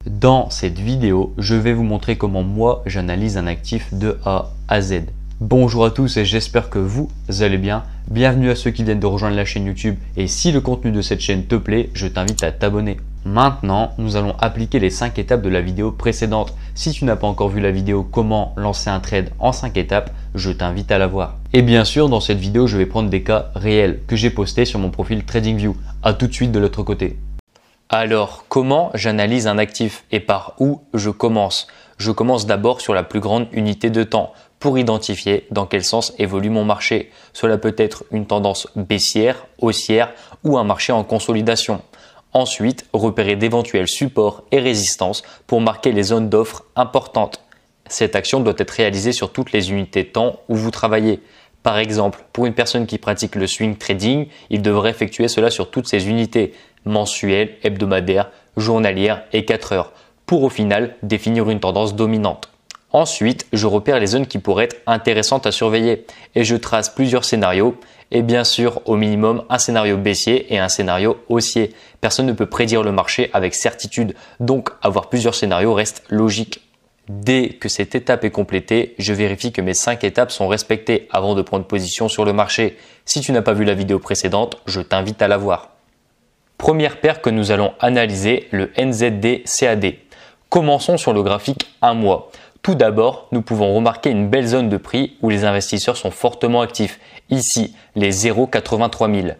Dans cette vidéo, je vais vous montrer comment moi j'analyse un actif de A à Z. Bonjour à tous et j'espère que vous allez bien. Bienvenue à ceux qui viennent de rejoindre la chaîne YouTube et si le contenu de cette chaîne te plaît, je t'invite à t'abonner. Maintenant, nous allons appliquer les 5 étapes de la vidéo précédente. Si tu n'as pas encore vu la vidéo comment lancer un trade en 5 étapes, je t'invite à la voir. Et bien sûr, dans cette vidéo, je vais prendre des cas réels que j'ai postés sur mon profil TradingView. A tout de suite de l'autre côté. Alors, comment j'analyse un actif et par où je commence? Je commence d'abord sur la plus grande unité de temps pour identifier dans quel sens évolue mon marché. Cela peut être une tendance baissière, haussière ou un marché en consolidation. Ensuite, repérer d'éventuels supports et résistances pour marquer les zones d'offres importantes. Cette action doit être réalisée sur toutes les unités de temps où vous travaillez. Par exemple, pour une personne qui pratique le swing trading, il devrait effectuer cela sur toutes ses unités mensuelles, hebdomadaires, journalières et 4 heures pour au final définir une tendance dominante. Ensuite, je repère les zones qui pourraient être intéressantes à surveiller et je trace plusieurs scénarios et bien sûr au minimum un scénario baissier et un scénario haussier. Personne ne peut prédire le marché avec certitude, donc avoir plusieurs scénarios reste logique. Dès que cette étape est complétée, je vérifie que mes 5 étapes sont respectées avant de prendre position sur le marché. Si tu n'as pas vu la vidéo précédente, je t'invite à la voir. Première paire que nous allons analyser, le NZD-CAD. Commençons sur le graphique 1 mois. Tout d'abord, nous pouvons remarquer une belle zone de prix où les investisseurs sont fortement actifs. Ici, les 0,83 000.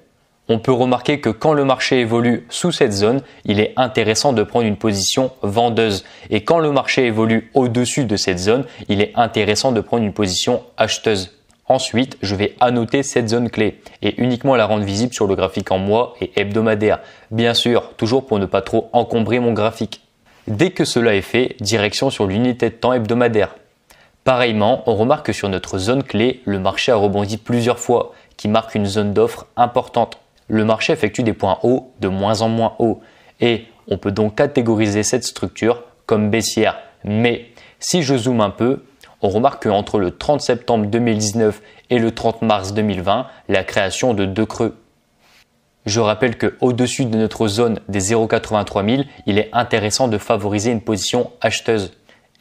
On peut remarquer que quand le marché évolue sous cette zone, il est intéressant de prendre une position vendeuse. Et quand le marché évolue au-dessus de cette zone, il est intéressant de prendre une position acheteuse. Ensuite, je vais annoter cette zone clé et uniquement la rendre visible sur le graphique en mois et hebdomadaire. Bien sûr, toujours pour ne pas trop encombrer mon graphique. Dès que cela est fait, direction sur l'unité de temps hebdomadaire. Pareillement, on remarque que sur notre zone clé, le marché a rebondi plusieurs fois, qui marque une zone d'offre importante. Le marché effectue des points hauts de moins en moins hauts et on peut donc catégoriser cette structure comme baissière. Mais si je zoome un peu, on remarque qu'entre le 30 septembre 2019 et le 30 mars 2020, la création de 2 creux. Je rappelle qu'au-dessus de notre zone des 0,83 000, il est intéressant de favoriser une position acheteuse.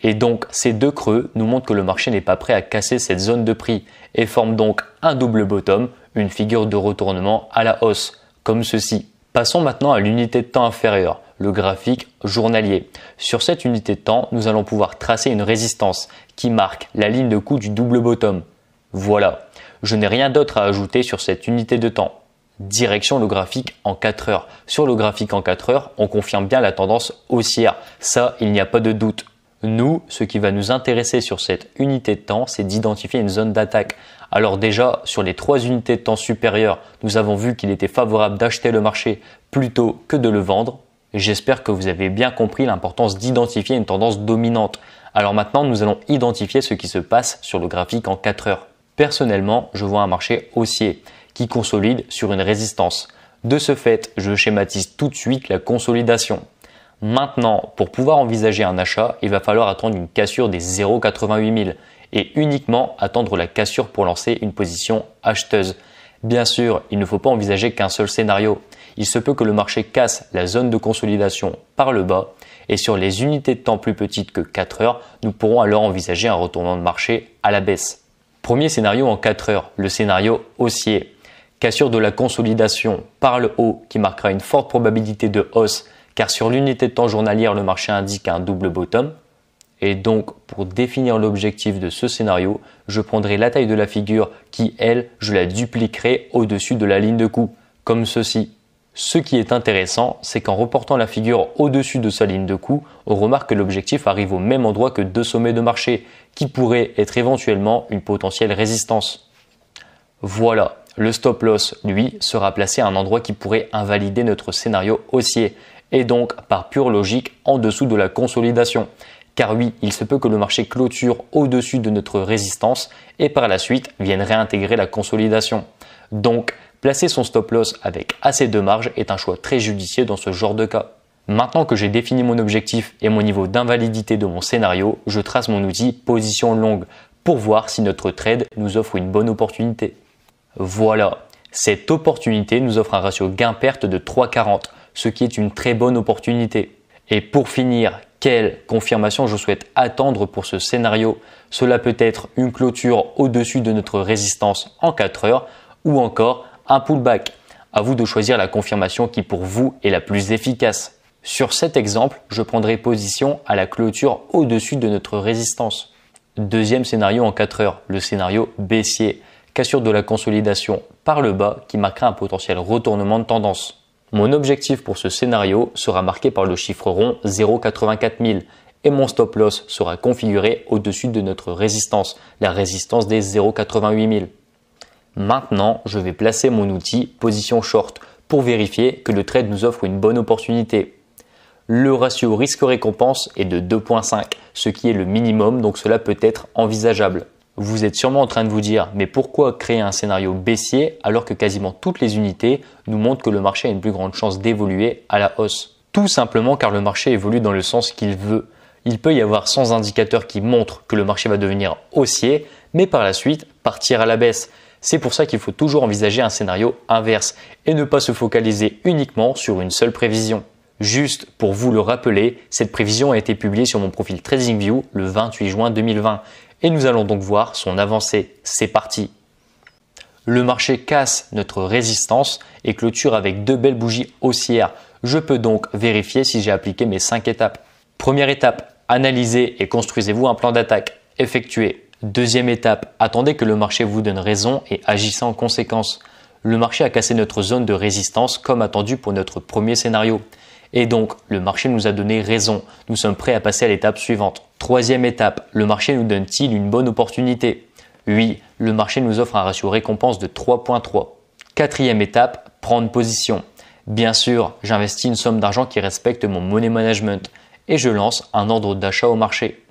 Et donc, ces 2 creux nous montrent que le marché n'est pas prêt à casser cette zone de prix et forme donc un double bottom, une figure de retournement à la hausse, comme ceci. Passons maintenant à l'unité de temps inférieure, le graphique journalier. Sur cette unité de temps, nous allons pouvoir tracer une résistance qui marque la ligne de coup du double bottom. Voilà, je n'ai rien d'autre à ajouter sur cette unité de temps. Direction le graphique en 4 heures. Sur le graphique en 4 heures, on confirme bien la tendance haussière. Ça, il n'y a pas de doute. Nous, ce qui va nous intéresser sur cette unité de temps, c'est d'identifier une zone d'attaque. Alors déjà, sur les 3 unités de temps supérieures, nous avons vu qu'il était favorable d'acheter le marché plutôt que de le vendre. J'espère que vous avez bien compris l'importance d'identifier une tendance dominante. Alors maintenant, nous allons identifier ce qui se passe sur le graphique en 4 heures. Personnellement, je vois un marché haussier qui consolide sur une résistance. De ce fait, je schématise tout de suite la consolidation. Maintenant, pour pouvoir envisager un achat, il va falloir attendre une cassure des 0,88 000 et uniquement attendre la cassure pour lancer une position acheteuse. Bien sûr, il ne faut pas envisager qu'un seul scénario. Il se peut que le marché casse la zone de consolidation par le bas et sur les unités de temps plus petites que 4 heures, nous pourrons alors envisager un retournement de marché à la baisse. Premier scénario en 4 heures, le scénario haussier. Cassure de la consolidation par le haut qui marquera une forte probabilité de hausse car sur l'unité de temps journalière, le marché indique un double bottom. Et donc, pour définir l'objectif de ce scénario, je prendrai la taille de la figure qui, elle, je la dupliquerai au-dessus de la ligne de coup, comme ceci. Ce qui est intéressant, c'est qu'en reportant la figure au-dessus de sa ligne de coup, on remarque que l'objectif arrive au même endroit que 2 sommets de marché, qui pourraient être éventuellement une potentielle résistance. Voilà, le stop loss, lui, sera placé à un endroit qui pourrait invalider notre scénario haussier, et donc par pure logique en dessous de la consolidation. Car oui, il se peut que le marché clôture au-dessus de notre résistance et par la suite vienne réintégrer la consolidation. Donc, placer son stop loss avec assez de marge est un choix très judicieux dans ce genre de cas. Maintenant que j'ai défini mon objectif et mon niveau d'invalidité de mon scénario, je trace mon outil position longue pour voir si notre trade nous offre une bonne opportunité. Voilà, cette opportunité nous offre un ratio gain-perte de 3,40, ce qui est une très bonne opportunité. Et pour finir, Quelle confirmation je souhaite attendre pour ce scénario? Cela peut être une clôture au-dessus de notre résistance en 4 heures ou encore un pullback. À vous de choisir la confirmation qui pour vous est la plus efficace. Sur cet exemple, je prendrai position à la clôture au-dessus de notre résistance. Deuxième scénario en 4 heures, le scénario baissier. Cassure de la consolidation par le bas qui marquera un potentiel retournement de tendance. Mon objectif pour ce scénario sera marqué par le chiffre rond 0,84 000 et mon stop loss sera configuré au-dessus de notre résistance, la résistance des 0,88 000. Maintenant, je vais placer mon outil position short pour vérifier que le trade nous offre une bonne opportunité. Le ratio risque-récompense est de 2,5, ce qui est le minimum, donc cela peut être envisageable. Vous êtes sûrement en train de vous dire, mais pourquoi créer un scénario baissier alors que quasiment toutes les unités nous montrent que le marché a une plus grande chance d'évoluer à la hausse? Tout simplement car le marché évolue dans le sens qu'il veut. Il peut y avoir 100 indicateurs qui montrent que le marché va devenir haussier, mais par la suite partir à la baisse. C'est pour ça qu'il faut toujours envisager un scénario inverse et ne pas se focaliser uniquement sur une seule prévision. Juste pour vous le rappeler, cette prévision a été publiée sur mon profil TradingView le 28 juin 2020 et nous allons donc voir son avancée. C'est parti! Le marché casse notre résistance et clôture avec 2 belles bougies haussières. Je peux donc vérifier si j'ai appliqué mes 5 étapes. Première étape, analysez et construisez-vous un plan d'attaque. Effectué. Deuxième étape, attendez que le marché vous donne raison et agissez en conséquence. Le marché a cassé notre zone de résistance comme attendu pour notre premier scénario. Et donc, le marché nous a donné raison. Nous sommes prêts à passer à l'étape suivante. Troisième étape, le marché nous donne-t-il une bonne opportunité? Oui, le marché nous offre un ratio récompense de 3,3. Quatrième étape, prendre position. Bien sûr, j'investis une somme d'argent qui respecte mon money management et je lance un ordre d'achat au marché.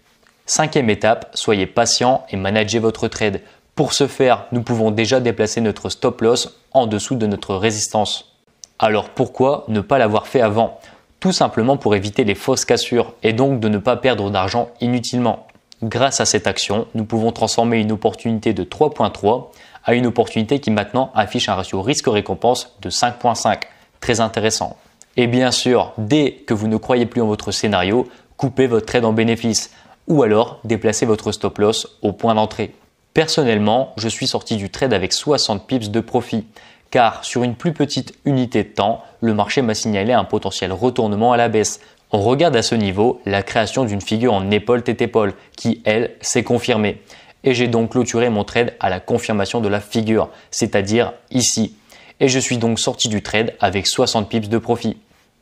Cinquième étape, soyez patient et managez votre trade. Pour ce faire, nous pouvons déjà déplacer notre stop loss en dessous de notre résistance. Alors pourquoi ne pas l'avoir fait avant? Tout simplement pour éviter les fausses cassures et donc de ne pas perdre d'argent inutilement. Grâce à cette action, nous pouvons transformer une opportunité de 3,3 à une opportunité qui maintenant affiche un ratio risque-récompense de 5,5. Très intéressant. Et bien sûr, dès que vous ne croyez plus en votre scénario, coupez votre trade en bénéfice ou alors déplacez votre stop loss au point d'entrée. Personnellement, je suis sorti du trade avec 60 pips de profit. Car sur une plus petite unité de temps, le marché m'a signalé un potentiel retournement à la baisse. On regarde à ce niveau la création d'une figure en épaule tête épaule qui, elle, s'est confirmée. Et j'ai donc clôturé mon trade à la confirmation de la figure, c'est-à-dire ici. Et je suis donc sorti du trade avec 60 pips de profit.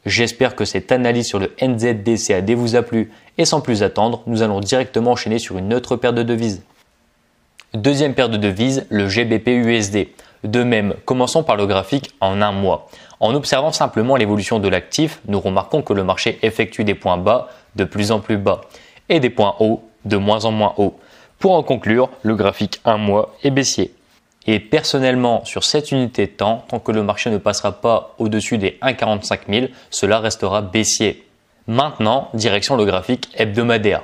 J'espère que cette analyse sur le NZD-CAD vous a plu et sans plus attendre, nous allons directement enchaîner sur une autre paire de devises. Deuxième paire de devises, le GBP-USD. De même, commençons par le graphique en un mois. En observant simplement l'évolution de l'actif, nous remarquons que le marché effectue des points bas de plus en plus bas et des points hauts de moins en moins hauts. Pour en conclure, le graphique un mois est baissier. Et personnellement, sur cette unité de temps, tant que le marché ne passera pas au-dessus des 1,45 000, cela restera baissier. Maintenant, direction le graphique hebdomadaire.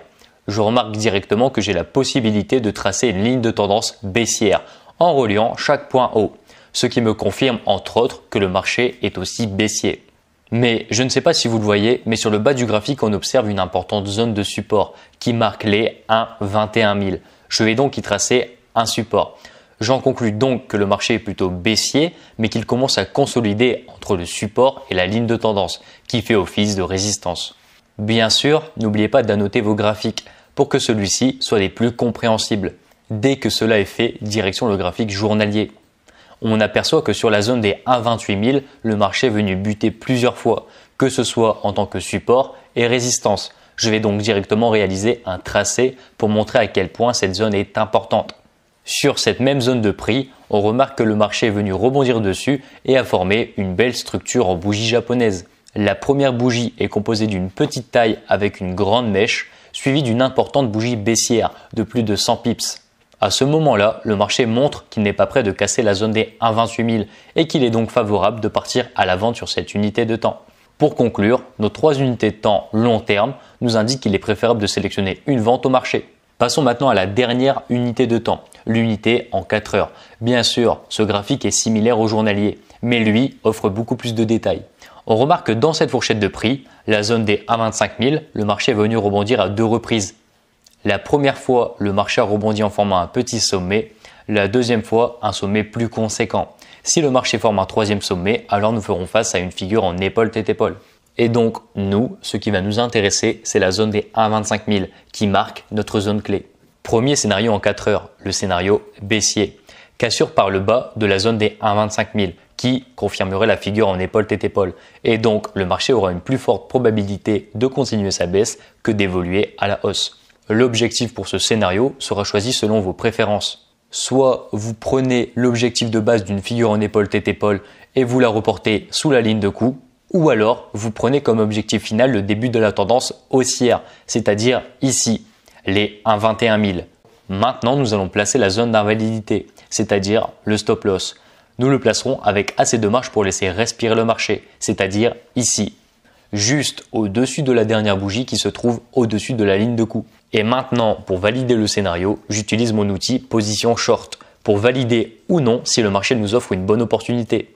Je remarque directement que j'ai la possibilité de tracer une ligne de tendance baissière en reliant chaque point haut, ce qui me confirme entre autres que le marché est aussi baissier. Mais je ne sais pas si vous le voyez, mais sur le bas du graphique, on observe une importante zone de support qui marque les 1,21 000. Je vais donc y tracer un support. J'en conclus donc que le marché est plutôt baissier, mais qu'il commence à consolider entre le support et la ligne de tendance, qui fait office de résistance. Bien sûr, n'oubliez pas d'annoter vos graphiques pour que celui-ci soit des plus compréhensibles. Dès que cela est fait, direction le graphique journalier. On aperçoit que sur la zone des 1,28 000, le marché est venu buter plusieurs fois, que ce soit en tant que support et résistance. Je vais donc directement réaliser un tracé pour montrer à quel point cette zone est importante. Sur cette même zone de prix, on remarque que le marché est venu rebondir dessus et a formé une belle structure en bougie japonaise. La première bougie est composée d'une petite taille avec une grande mèche, suivie d'une importante bougie baissière de plus de 100 pips. À ce moment-là, le marché montre qu'il n'est pas prêt de casser la zone des 1,28 000 et qu'il est donc favorable de partir à la vente sur cette unité de temps. Pour conclure, nos 3 unités de temps long terme nous indiquent qu'il est préférable de sélectionner une vente au marché. Passons maintenant à la dernière unité de temps, l'unité en 4 heures. Bien sûr, ce graphique est similaire au journalier, mais lui offre beaucoup plus de détails. On remarque que dans cette fourchette de prix, la zone des 1,25 000, le marché est venu rebondir à 2 reprises. La première fois, le marché a rebondi en formant un petit sommet. La deuxième fois, un sommet plus conséquent. Si le marché forme un troisième sommet, alors nous ferons face à une figure en épaule-tête-épaule. Et donc, nous, ce qui va nous intéresser, c'est la zone des 1,25 000 qui marque notre zone clé. Premier scénario en 4 heures, le scénario baissier. Cassure par le bas de la zone des 1,25 000 qui confirmerait la figure en épaule-tête-épaule. Et donc, le marché aura une plus forte probabilité de continuer sa baisse que d'évoluer à la hausse. L'objectif pour ce scénario sera choisi selon vos préférences. Soit vous prenez l'objectif de base d'une figure en épaule-tête-épaule et vous la reportez sous la ligne de coup, ou alors vous prenez comme objectif final le début de la tendance haussière, c'est-à-dire ici, les 1,21 000. Maintenant, nous allons placer la zone d'invalidité, c'est-à-dire le stop loss. Nous le placerons avec assez de marge pour laisser respirer le marché, c'est-à-dire ici, juste au-dessus de la dernière bougie qui se trouve au-dessus de la ligne de coup. Et maintenant, pour valider le scénario, j'utilise mon outil position short pour valider ou non si le marché nous offre une bonne opportunité.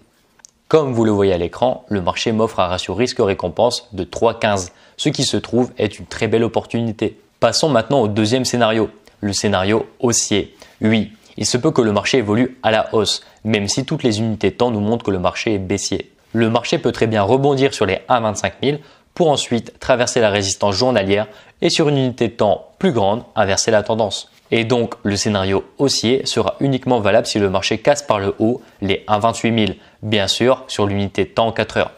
Comme vous le voyez à l'écran, le marché m'offre un ratio risque-récompense de 3,15, ce qui se trouve est une très belle opportunité. Passons maintenant au deuxième scénario, le scénario haussier. Oui, il se peut que le marché évolue à la hausse, même si toutes les unités temps nous montrent que le marché est baissier. Le marché peut très bien rebondir sur les 1,25 000 pour ensuite traverser la résistance journalière et sur une unité de temps plus grande, inverser la tendance. Et donc, le scénario haussier sera uniquement valable si le marché casse par le haut les 1,28 000, bien sûr sur l'unité de temps en 4 heures.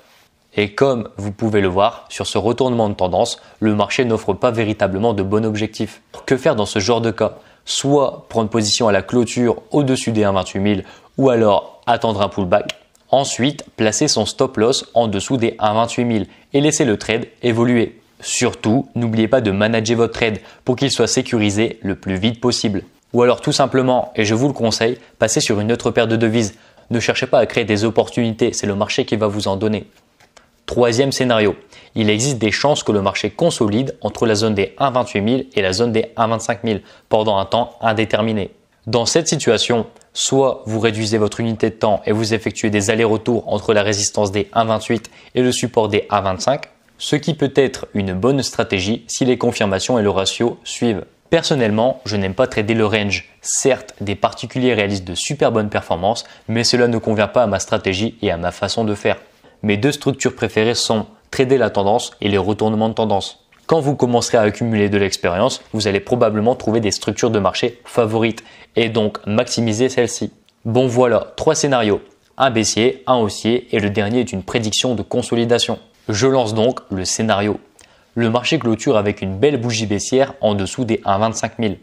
Et comme vous pouvez le voir, sur ce retournement de tendance, le marché n'offre pas véritablement de bon objectif. Que faire dans ce genre de cas? Soit prendre position à la clôture au-dessus des 1,28 000 ou alors attendre un pullback. Ensuite, placer son stop loss en dessous des 1,28 000 et laisser le trade évoluer. Surtout, n'oubliez pas de manager votre trade pour qu'il soit sécurisé le plus vite possible. Ou alors tout simplement, et je vous le conseille, passez sur une autre paire de devises. Ne cherchez pas à créer des opportunités, c'est le marché qui va vous en donner. Troisième scénario, il existe des chances que le marché consolide entre la zone des 1,28 000 et la zone des 1,25 000 pendant un temps indéterminé. Dans cette situation, soit vous réduisez votre unité de temps et vous effectuez des allers-retours entre la résistance des 1,28 et le support des 1,25, ce qui peut être une bonne stratégie si les confirmations et le ratio suivent. Personnellement, je n'aime pas trader le range. Certes, des particuliers réalisent de super bonnes performances, mais cela ne convient pas à ma stratégie et à ma façon de faire. Mes deux structures préférées sont trader la tendance et les retournements de tendance. Quand vous commencerez à accumuler de l'expérience, vous allez probablement trouver des structures de marché favorites et donc maximiser celles-ci. Bon voilà, 3 scénarios, un baissier, un haussier et le dernier est une prédiction de consolidation. Je lance donc le scénario. Le marché clôture avec une belle bougie baissière en dessous des 1,25 000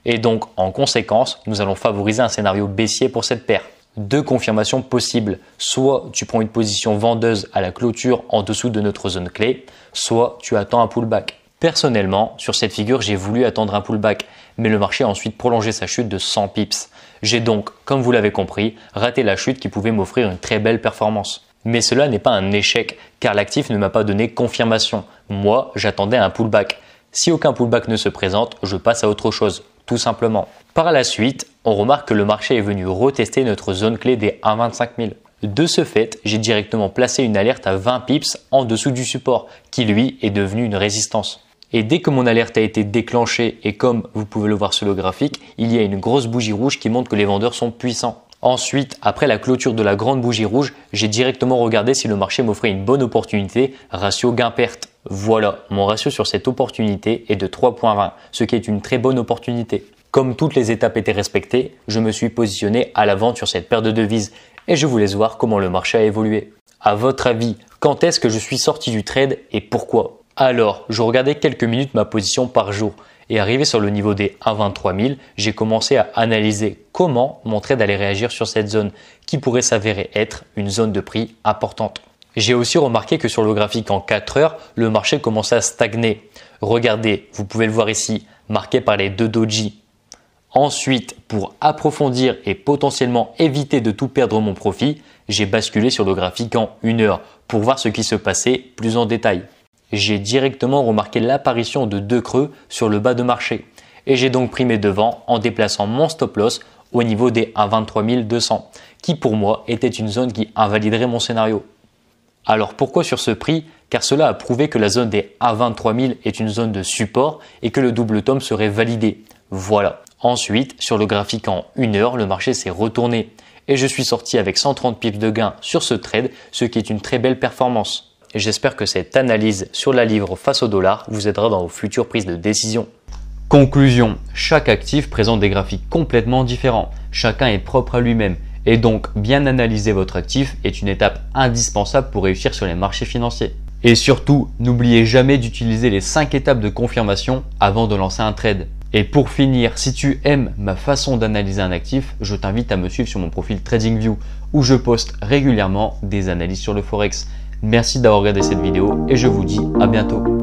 et donc en conséquence, nous allons favoriser un scénario baissier pour cette paire. Deux confirmations possibles, soit tu prends une position vendeuse à la clôture en dessous de notre zone clé, soit tu attends un pullback. Personnellement, sur cette figure, j'ai voulu attendre un pullback, mais le marché a ensuite prolongé sa chute de 100 pips. J'ai donc, comme vous l'avez compris, raté la chute qui pouvait m'offrir une très belle performance. Mais cela n'est pas un échec, car l'actif ne m'a pas donné confirmation. Moi, j'attendais un pullback. Si aucun pullback ne se présente, je passe à autre chose, tout simplement. Par la suite, on remarque que le marché est venu retester notre zone clé des 1,25 000. De ce fait, j'ai directement placé une alerte à 20 pips en dessous du support, qui lui est devenu une résistance. Et dès que mon alerte a été déclenchée et comme vous pouvez le voir sur le graphique, il y a une grosse bougie rouge qui montre que les vendeurs sont puissants. Ensuite, après la clôture de la grande bougie rouge, j'ai directement regardé si le marché m'offrait une bonne opportunité, ratio gain-perte. Voilà, mon ratio sur cette opportunité est de 3,20, ce qui est une très bonne opportunité. Comme toutes les étapes étaient respectées, je me suis positionné à la vente sur cette paire de devises et je vous laisse voir comment le marché a évolué. À votre avis, quand est-ce que je suis sorti du trade et pourquoi? Alors, je regardais quelques minutes ma position par jour et arrivé sur le niveau des 1,23 000, j'ai commencé à analyser comment mon trade allait réagir sur cette zone qui pourrait s'avérer être une zone de prix importante. J'ai aussi remarqué que sur le graphique en 4 heures, le marché commençait à stagner. Regardez, vous pouvez le voir ici, marqué par les deux doji. Ensuite, pour approfondir et potentiellement éviter de tout perdre mon profit, j'ai basculé sur le graphique en 1 heure pour voir ce qui se passait plus en détail. J'ai directement remarqué l'apparition de deux creux sur le bas de marché et j'ai donc pris mes devants en déplaçant mon stop loss au niveau des 1,23 200 qui pour moi était une zone qui invaliderait mon scénario. Alors pourquoi sur ce prix? Car cela a prouvé que la zone des 1,23 000 est une zone de support et que le double top serait validé. Voilà. Ensuite, sur le graphique en 1 heure, le marché s'est retourné et je suis sorti avec 130 pips de gain sur ce trade, ce qui est une très belle performance. Et j'espère que cette analyse sur la livre face au dollar vous aidera dans vos futures prises de décision. Conclusion, chaque actif présente des graphiques complètement différents. Chacun est propre à lui-même. Et donc, bien analyser votre actif est une étape indispensable pour réussir sur les marchés financiers. Et surtout, n'oubliez jamais d'utiliser les 5 étapes de confirmation avant de lancer un trade. Et pour finir, si tu aimes ma façon d'analyser un actif, je t'invite à me suivre sur mon profil TradingView où je poste régulièrement des analyses sur le Forex. Merci d'avoir regardé cette vidéo et je vous dis à bientôt.